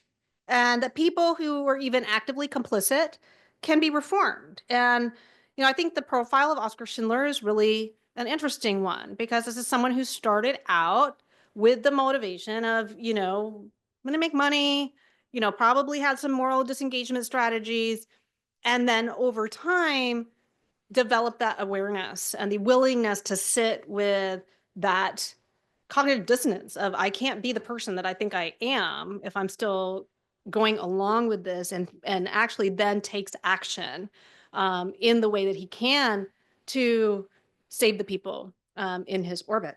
And that people who are even actively complicit can be reformed. And, I think the profile of Oskar Schindler is really an interesting one, because this is someone who started out with the motivation of, I'm going to make money, probably had some moral disengagement strategies, and then over time developed that awareness and the willingness to sit with that cognitive dissonance of, I can't be the person that I think I am if I'm still going along with this, and actually then takes action in the way that he can to save the people in his orbit.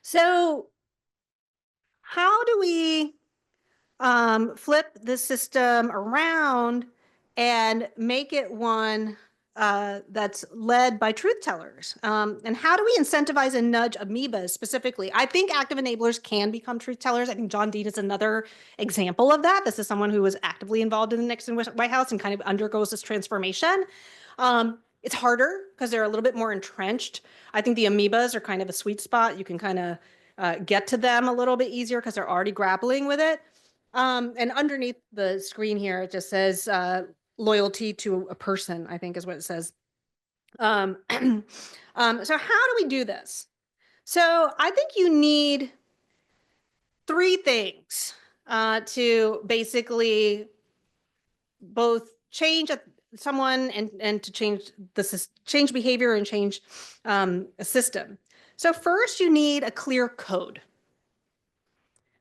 So how do we flip this system around and make it one that's led by truth tellers? And how do we incentivize and nudge amoebas specifically? I think active enablers can become truth tellers. I think John Dean is another example of that. This is someone who was actively involved in the Nixon White House and kind of undergoes this transformation. It's harder because they're a little bit more entrenched. I think the amoebas are kind of a sweet spot. You can kind of get to them a little bit easier because they're already grappling with it. And underneath the screen here, it just says loyalty to a person, I think is what it says. So how do we do this? So I think you need three things to basically both change someone and to change behavior and change a system. So first, you need a clear code.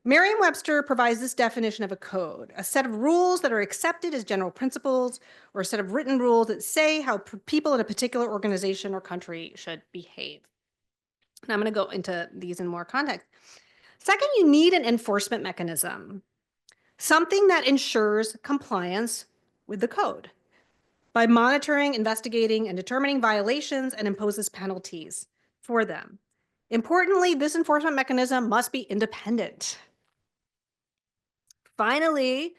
Merriam-Webster provides this definition of a code: a set of rules that are accepted as general principles, or a set of written rules that say how people in a particular organization or country should behave. And I'm going to go into these in more context. Second, you need an enforcement mechanism, something that ensures compliance with the code by monitoring, investigating, and determining violations, and imposes penalties for them. Importantly, this enforcement mechanism must be independent. Finally,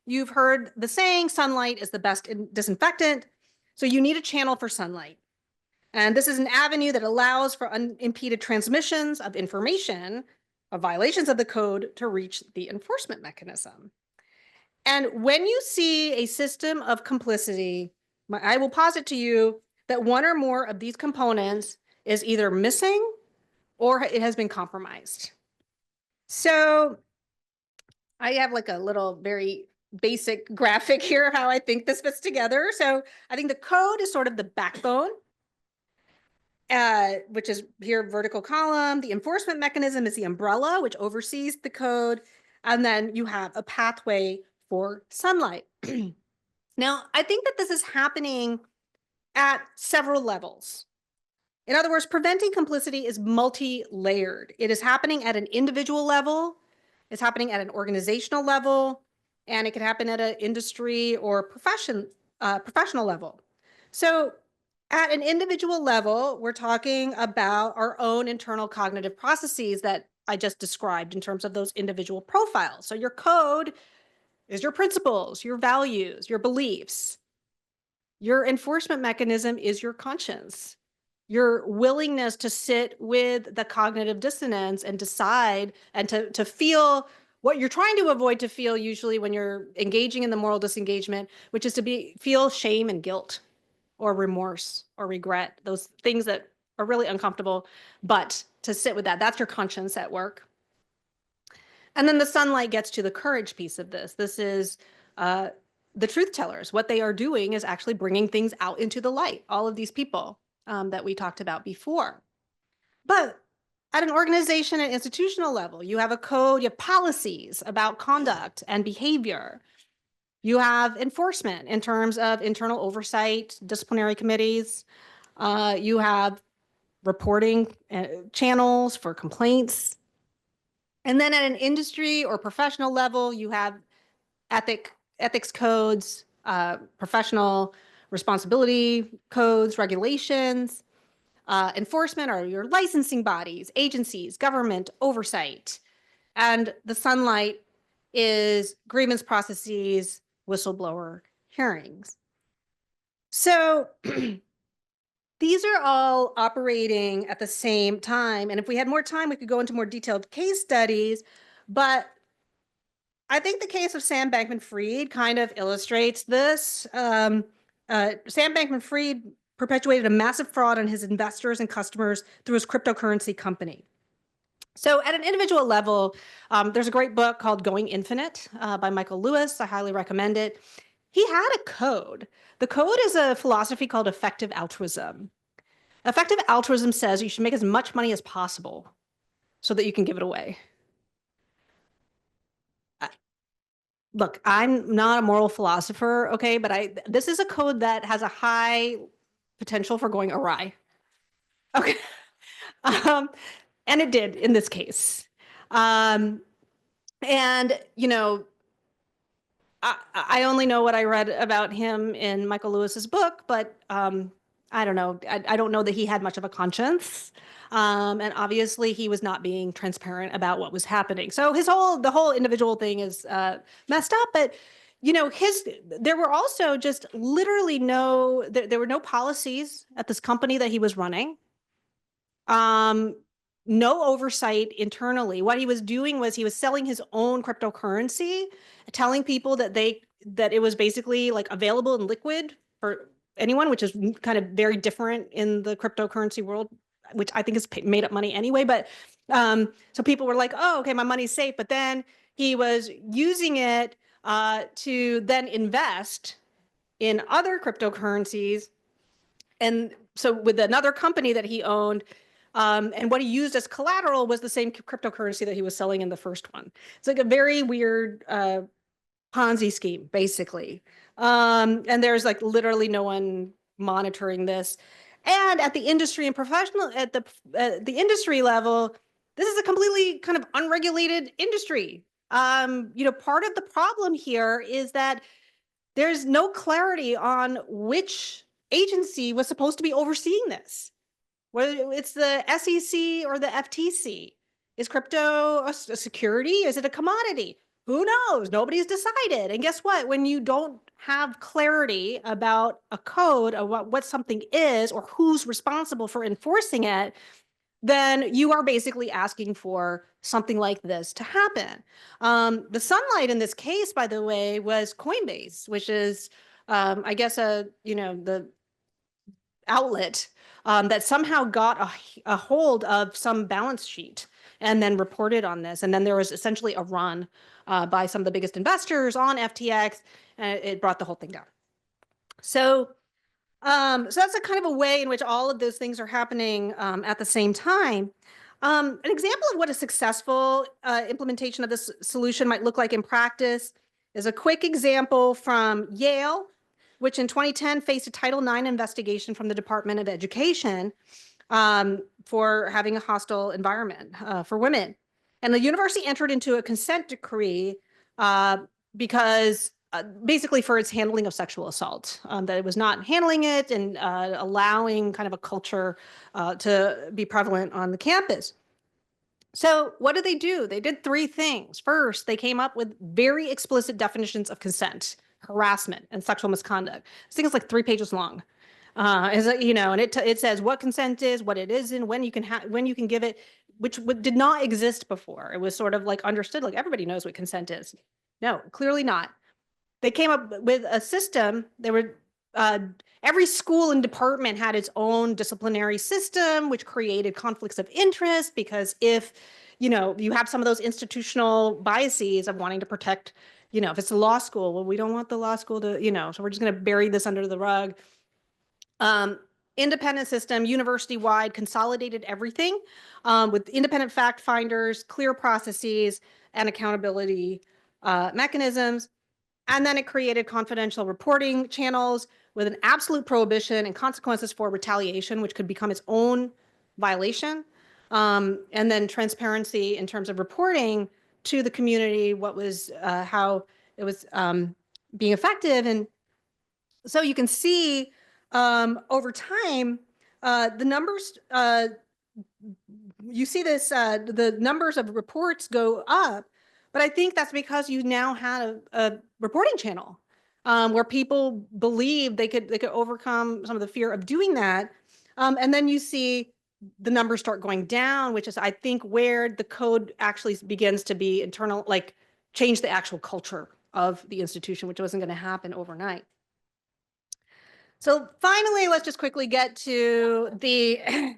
you've heard the saying, sunlight is the best disinfectant. So you need a channel for sunlight. And this is an avenue that allows for unimpeded transmissions of information, of violations of the code, to reach the enforcement mechanism. And when you see a system of complicity, I will posit to you that one or more of these components is either missing or it has been compromised. So I have like a little very basic graphic here of how I think this fits together. So I think the code is sort of the backbone, which is here vertical column. The enforcement mechanism is the umbrella, which oversees the code. And then you have a pathway for sunlight. Now, I think that this is happening at several levels. In other words, preventing complicity is multi-layered. It is happening at an individual level, it's happening at an organizational level, and it can happen at an industry or professional level. So at an individual level, we're talking about our own internal cognitive processes that I just described in terms of those individual profiles. So your code is your principles, your values, your beliefs. Your enforcement mechanism is your conscience, your willingness to sit with the cognitive dissonance and decide and to feel what you're trying to avoid to feel usually when you're engaging in the moral disengagement, which is to feel shame and guilt or remorse or regret, those things that are really uncomfortable, but to sit with that, that's your conscience at work. And then the sunlight gets to the courage piece of this. This is the truth tellers. What they are doing is actually bringing things out into the light, all of these people that we talked about before. But at an organization and institutional level, you have a code, you have policies about conduct and behavior. You have enforcement in terms of internal oversight, disciplinary committees. You have reporting channels for complaints. And then at an industry or professional level, you have ethics codes, professional responsibility codes, regulations. Enforcement are your licensing bodies, agencies, government oversight. And the sunlight is grievance processes, whistleblower hearings. So these are all operating at the same time. And if we had more time, we could go into more detailed case studies. But I think the case of Sam Bankman-Fried kind of illustrates this. Sam Bankman-Fried perpetuated a massive fraud on his investors and customers through his cryptocurrency company. So at an individual level, there's a great book called Going Infinite by Michael Lewis. I highly recommend it. He had a code. The code is a philosophy called effective altruism. Effective altruism says you should make as much money as possible so that you can give it away. Look, I'm not a moral philosopher, okay, but this is a code that has a high potential for going awry. Okay. And it did in this case. And, you know, I only know what I read about him in Michael Lewis's book, but I don't know. I don't know that he had much of a conscience. And obviously he was not being transparent about what was happening. So the whole individual thing is messed up, but you know, there were also just literally there were no policies at this company that he was running. No oversight internally. What he was doing was he was selling his own cryptocurrency, telling people that it was basically like available and liquid for anyone, which is kind of very different in the cryptocurrency world, which I think is made up money anyway. But so people were like, oh, okay, my money's safe. But then he was using it to then invest in other cryptocurrencies. And so with another company that he owned, and what he used as collateral was the same cryptocurrency that he was selling in the first one. It's like a very weird Ponzi scheme, basically. And there's like literally no one monitoring this. And at the industry and professional, at the industry level, this is a completely kind of unregulated industry. You know, part of the problem here is that there's no clarity on which agency was supposed to be overseeing this. Whether it's the SEC or the FTC. Is crypto a security? Is it a commodity? Who knows? Nobody's decided. And guess what? When you don't have clarity about a code of what something is or who's responsible for enforcing it, then you are basically asking for something like this to happen. The sunlight in this case, by the way, was Coinbase, which is, I guess, the outlet that somehow got a hold of some balance sheet and then reported on this. And then there was essentially a run by some of the biggest investors on FTX, and it brought the whole thing down. So, so that's a kind of a way in which all of those things are happening at the same time. An example of what a successful implementation of this solution might look like in practice is a quick example from Yale, which in 2010 faced a Title IX investigation from the Department of Education for having a hostile environment for women. And the university entered into a consent decree because basically for its handling of sexual assault, that it was not handling it and allowing kind of a culture to be prevalent on the campus. So what did they do? They did three things. First, they came up with very explicit definitions of consent, harassment, and sexual misconduct. This thing is like 3 pages long. And it says what consent is, what it isn't, when you can give it, which did not exist before. It was sort of like understood, like everybody knows what consent is. No, clearly not. They came up with a system. Every school and department had its own disciplinary system, which created conflicts of interest because if, you have some of those institutional biases of wanting to protect, if it's a law school, well, we don't want the law school to, so we're just going to bury this under the rug. Independent system, university-wide, consolidated everything with independent fact finders, clear processes, and accountability mechanisms. And then it created confidential reporting channels with an absolute prohibition and consequences for retaliation, which could become its own violation. And then transparency in terms of reporting to the community, how it was being effective. And so you can see over time, the numbers, you see this, the numbers of reports go up. But I think that's because you now had a reporting channel where people believed they could overcome some of the fear of doing that. And then you see the numbers start going down, which is, I think, where the code actually begins to be internal, like change the actual culture of the institution, which wasn't going to happen overnight. So finally, let's just quickly get to the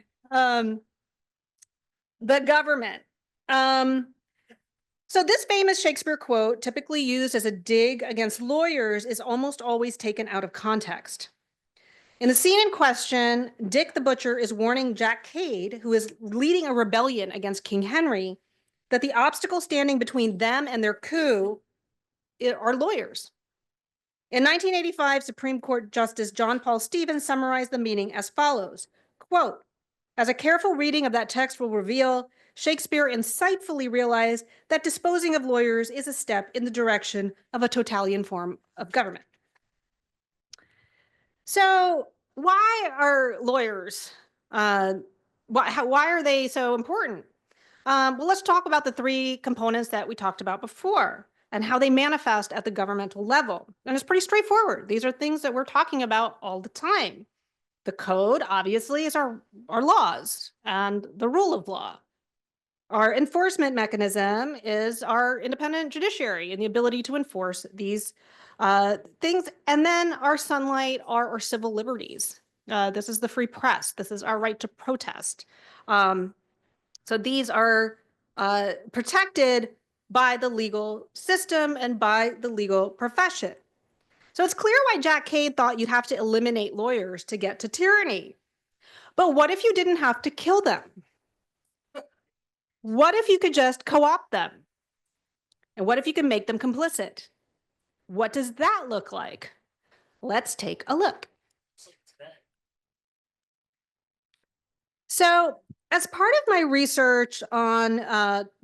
government. So this famous Shakespeare quote, typically used as a dig against lawyers, is almost always taken out of context. In the scene in question, Dick the Butcher is warning Jack Cade, who is leading a rebellion against King Henry, that the obstacle standing between them and their coup are lawyers. In 1985, Supreme Court Justice John Paul Stevens summarized the meaning as follows, quote, "As a careful reading of that text will reveal, Shakespeare insightfully realized that disposing of lawyers is a step in the direction of a totalitarian form of government." So why are lawyers, why are they so important? Well, let's talk about the three components that we talked about before and how they manifest at the governmental level. And it's pretty straightforward. These are things that we're talking about all the time. The code, obviously, is our laws and the rule of law. Our enforcement mechanism is our independent judiciary and the ability to enforce these things. And then our sunlight are our civil liberties. This is the free press. This is our right to protest. So these are protected by the legal system and by the legal profession. So it's clear why Jack Cade thought you'd have to eliminate lawyers to get to tyranny. But what if you didn't have to kill them? What if you could just co-opt them? And what if you can make them complicit? What does that look like? Let's take a look. So as part of my research on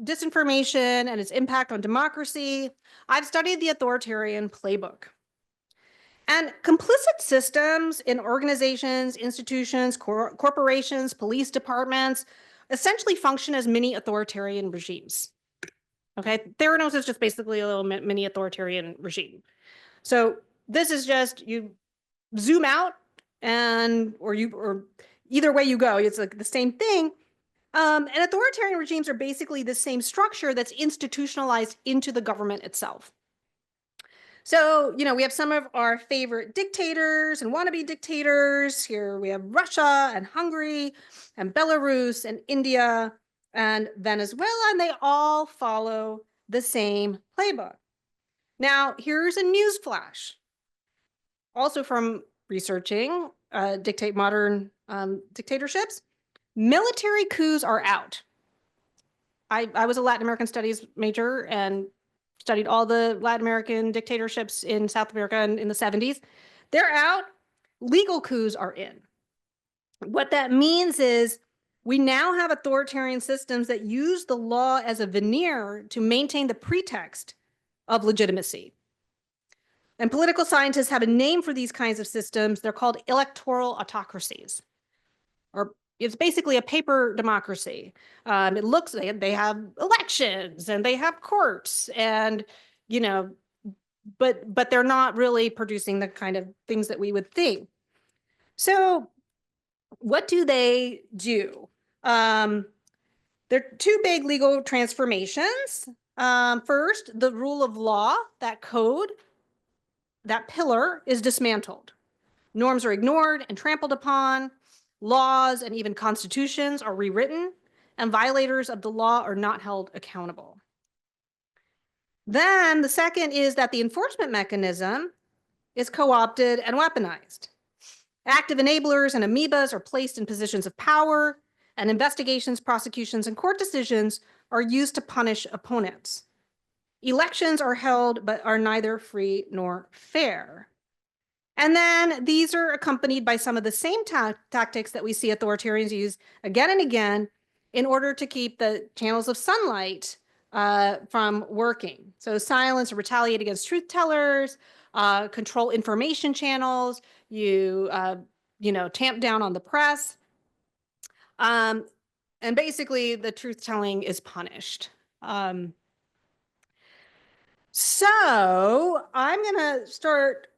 disinformation and its impact on democracy, I've studied the authoritarian playbook. And complicit systems in organizations, institutions, corporations, police departments, essentially function as mini authoritarian regimes. Okay, Theranos is just basically a little mini authoritarian regime. So this is just, you zoom out or either way you go, it's like the same thing. And authoritarian regimes are basically the same structure that's institutionalized into the government itself. So, we have some of our favorite dictators and wannabe dictators. Here we have Russia and Hungary and Belarus and India. and Venezuela, and they all follow the same playbook. Now, here's a news flash, also from researching modern dictatorships. Military coups are out. I was a Latin American studies major and studied all the Latin American dictatorships in South America in the 70s. They're out. Legal coups are in. What that means is we now have authoritarian systems that use the law as a veneer to maintain the pretext of legitimacy. And political scientists have a name for these kinds of systems. They're called electoral autocracies, or it's basically a paper democracy. It looks like they have elections and they have courts, and but they're not really producing the kind of things that we would think. So what do they do? There are two big legal transformations. First, the rule of law, that code, that pillar is dismantled. Norms are ignored and trampled upon. Laws and even constitutions are rewritten, and violators of the law are not held accountable. Then the second is that the enforcement mechanism is co-opted and weaponized. Active enablers and amoebas are placed in positions of power, and investigations, prosecutions, and court decisions are used to punish opponents. Elections are held but are neither free nor fair. And then these are accompanied by some of the same tactics that we see authoritarians use again and again in order to keep the channels of sunlight from working. So silence or retaliate against truth tellers, control information channels, you tamp down on the press. And basically the truth telling is punished. So I'm going to start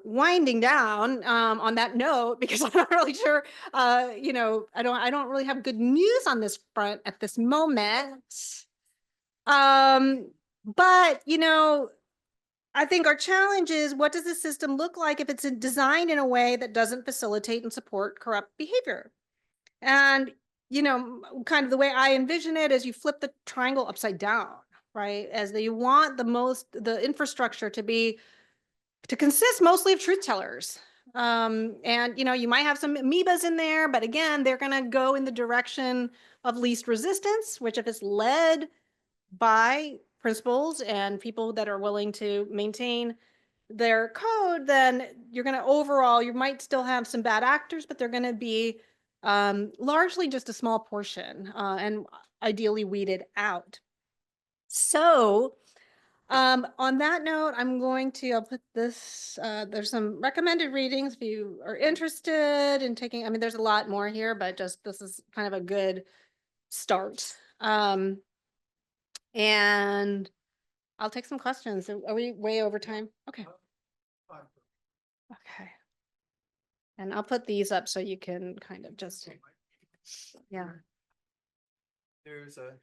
winding down on that note, because I'm not really sure, I don't really have good news on this front at this moment. But, I think our challenge is, what does the system look like if it's designed in a way that doesn't facilitate and support corrupt behavior? And, kind of the way I envision it is you flip the triangle upside down, right? As you want the infrastructure to consist mostly of truth tellers. And, you might have some amoebas in there, but again, they're going to go in the direction of least resistance, which if it's led by principles and people that are willing to maintain their code, then you're going to overall, you might still have some bad actors, but they're going to be largely just a small portion and ideally weeded out. So on that note, I'll put this, there's some recommended readings if you are interested in taking, there's a lot more here, but just this is kind of a good start. And I'll take some questions. Are we way over time? Okay. Okay. And I'll put these up so you can kind of just, yeah. There's a